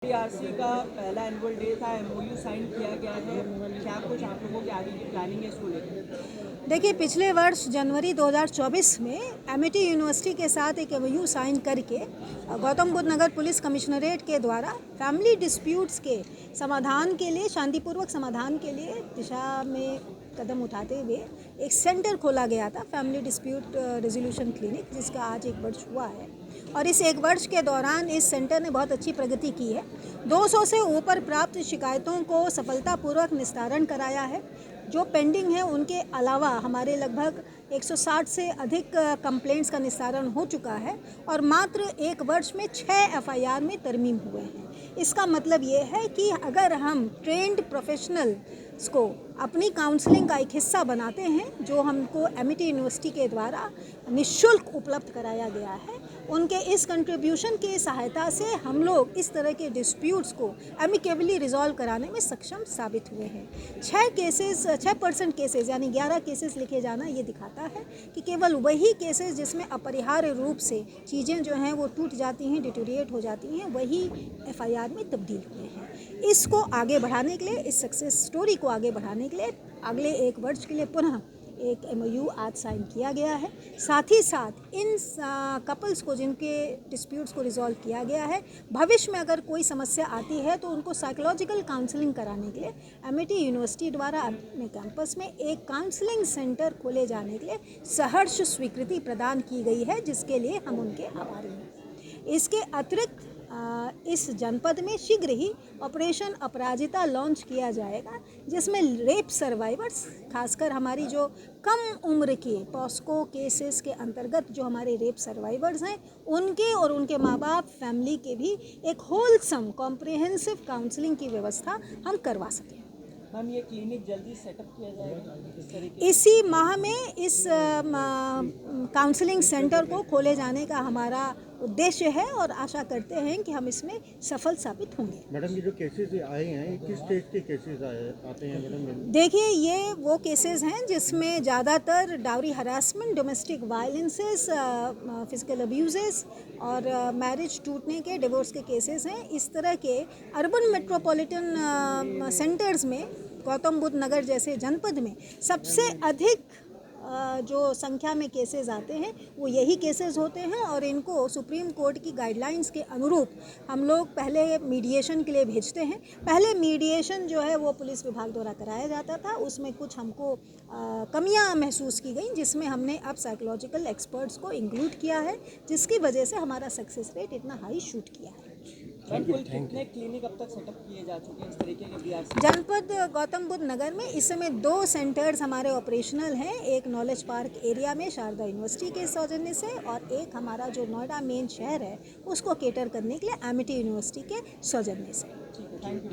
DRC का पहला annual day था, एमओयू साइन किया गया है। क्या कुछ आप लोगों की आगे की प्लानिंग है इसको लेकर? देखिए, पिछले वर्ष जनवरी 2024 में एमिटी यूनिवर्सिटी के साथ एक एमओयू साइन करके गौतम बुद्ध नगर पुलिस कमिश्नरेट के द्वारा फैमिली डिस्प्यूट्स के समाधान के लिए, शांतिपूर्वक समाधान के लिए दिशा में कदम उठाते हुए एक सेंटर खोला गया था, फैमिली डिस्प्यूट रेजोल्यूशन क्लिनिक, जिसका आज 1 वर्ष हुआ है। और इस 1 वर्ष के दौरान इस सेंटर ने बहुत अच्छी प्रगति की है। 200 से ऊपर प्राप्त शिकायतों को सफलतापूर्वक निस्तारण कराया है। जो पेंडिंग है उनके अलावा हमारे लगभग 160 से अधिक कंप्लेंट्स का निस्तारण हो चुका है और मात्र 1 वर्ष में 6 एफआईआर में तरमीम हुए हैं। इसका मतलब ये है कि अगर हम ट्रेंड प्रोफेशनल्स को अपनी काउंसलिंग का एक हिस्सा बनाते हैं, जो हमको एमिटी यूनिवर्सिटी के द्वारा निःशुल्क उपलब्ध कराया गया है, उनके इस कंट्रीब्यूशन की सहायता से हम लोग इस तरह के डिस्प्यूट्स को एमिकेबली रिजॉल्व कराने में सक्षम साबित हुए हैं। 6% केसेस यानी 11 केसेस लिखे जाना ये दिखाता है कि केवल वही केसेस जिसमें अपरिहार्य रूप से चीज़ें जो हैं वो टूट जाती हैं, डिटोरिएट हो जाती हैं, वही एफआईआर में तब्दील हुए हैं। इसको आगे बढ़ाने के लिए, इस सक्सेस स्टोरी को आगे बढ़ाने के लिए अगले 1 वर्ष के लिए पुनः एक एमओयू आज साइन किया गया है। साथ ही साथ इन कपल्स को, जिनके डिस्प्यूट्स को रिजॉल्व किया गया है, भविष्य में अगर कोई समस्या आती है तो उनको साइकोलॉजिकल काउंसलिंग कराने के लिए एमिटी यूनिवर्सिटी द्वारा अपने कैंपस में एक काउंसलिंग सेंटर खोले जाने के लिए सहर्ष स्वीकृति प्रदान की गई है, जिसके लिए हम उनके आभारी हैं। इसके अतिरिक्त इस जनपद में शीघ्र ही ऑपरेशन अपराजिता लॉन्च किया जाएगा, जिसमें रेप सर्वाइवर्स, खासकर हमारी जो कम उम्र के पॉस्को केसेस के अंतर्गत जो हमारे रेप सर्वाइवर्स हैं, उनके और उनके माँ बाप, फैमिली के भी एक होलसम कॉम्प्रिहेंसिव काउंसलिंग की व्यवस्था हम करवा सकें। मैम, ये क्लिनिक जल्दी सेटअप किया जाएगा इस तरीके? इसी माह में इस काउंसलिंग सेंटर को खोले जाने का हमारा उद्देश्य है और आशा करते हैं कि हम इसमें सफल साबित होंगे। मैडम, ये जो केसेस आए हैं, ये किस स्टेज के केसेस आते हैं मैडम? देखिए, ये वो केसेस हैं जिसमें ज़्यादातर dowry harassment, domestic violences, physical abuses और मैरिज टूटने के, डिवोर्स के केसेस हैं। इस तरह के अर्बन मेट्रोपॉलिटन सेंटर्स में गौतम बुद्ध नगर जैसे जनपद में सबसे अधिक जो संख्या में केसेस आते हैं वो यही केसेस होते हैं और इनको सुप्रीम कोर्ट की गाइडलाइंस के अनुरूप हम लोग पहले मीडिएशन के लिए भेजते हैं। पहले मीडिएशन जो है वो पुलिस विभाग द्वारा कराया जाता था, उसमें कुछ हमको कमियां महसूस की गई, जिसमें हमने अब साइकोलॉजिकल एक्सपर्ट्स को इंक्लूड किया है, जिसकी वजह से हमारा सक्सेस रेट इतना हाई शूट किया है। कुल कितने क्लिनिक अब तक सेटअप किए जा चुके हैं इस तरीके के डीआरसी? जनपद गौतम बुद्ध नगर में इस समय 2 सेंटर्स हमारे ऑपरेशनल हैं। एक नॉलेज पार्क एरिया में शारदा यूनिवर्सिटी के सौजन्य से, और एक हमारा जो नोएडा मेन शहर है उसको केटर करने के लिए एमिटी यूनिवर्सिटी के सौजन्य से। ठीक है, थैंक यू।